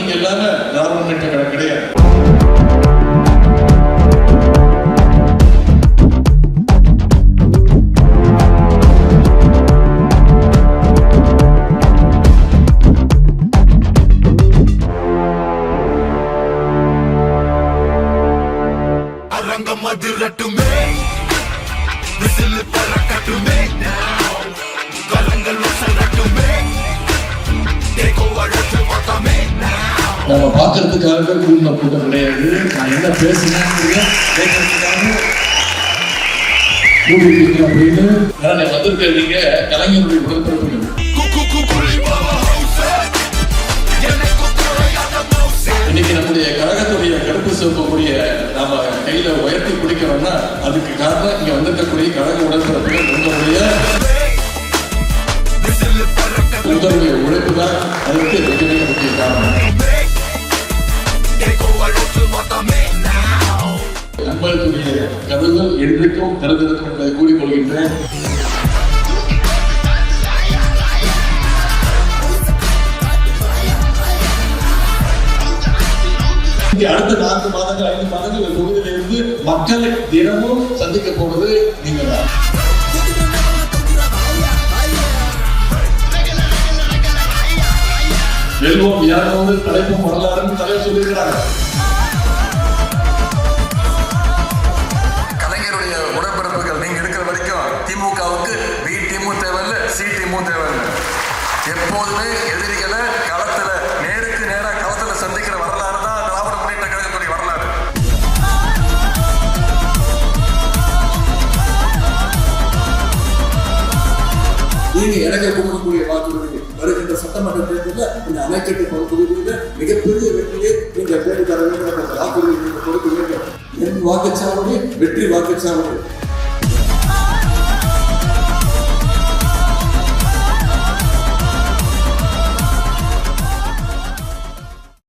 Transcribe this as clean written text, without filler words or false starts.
நீங்க எல்லாமே திராவிட முன்னேற்ற கழகம் கிடையாது. மதிரட்டுமே விசில் பறக்கட்டுமே கலங்கள் வசரட்டுமே தேகோ வழக்கு வட்டமே நம்ம பார்க்கறதுக்காக கூடின கூட்டம் கிடையாது. நான் என்ன பேசுனேன் கேட்கறதுக்காக அப்படின்னு வந்திருக்கீங்க. கலைஞருடைய உடற்பிறப்புகள் இன்னைக்கு நம்முடைய கழகத்துடைய கருப்பு சிவப்பக்கூடிய நாம கையில உயர்த்தி பிடிக்கிறோம்னா அதுக்கு காரணம் இங்க வந்திருக்கக்கூடிய கழக உடன்பிறப்புகள் உங்களுடைய உழைப்பு தான் அதுக்கு மிக மிக முக்கிய காரணம். நண்பர்களுடைய கதவு எழுதிக்கும் திறந்திருக்கும் என்பதை கூறிக்கொள்கின்றேன். அடுத்த 4 மாதங்கள் 5 மாதங்கள் இந்த தொகுதியில இருந்து மக்கள் தினமும் சந்திக்க போவது நீங்க தான். வெல்வோம் யாராவது தலைப்பும் வரலாறுன்னு தலைவர் சொல்லியிருக்கிறாங்க. கலைஞருடைய உடன்பிறப்புகள் நீங்க இருக்கிற வரைக்கும் திமுகவுக்கு பி டீமும் தேவையில்ல, சி டீமும் தேவையில்லை. எப்போதுமே எதிரிகளை களத்துல நேருக்கு நேரா களத்துல சந்திக்கிற வரலாறு தான் திராவிட முன்னேற்ற கழகத்துடைய வரலாறு. நீங்க எனக்கு கொடுக்கக்கூடிய வாக்குறுதி வருகின்ற சட்டமன்ற தேர்தலில் இந்த அணைக்கட்டு தொகுதியில் மிகப்பெரிய வெற்றியை நீங்க தேடி தர வேண்டும் என்ற வாக்குறுதி நீங்க கொடுக்க வேண்டும். என் வாக்குச்சாவடி வெற்றி வாக்குச்சாவடி.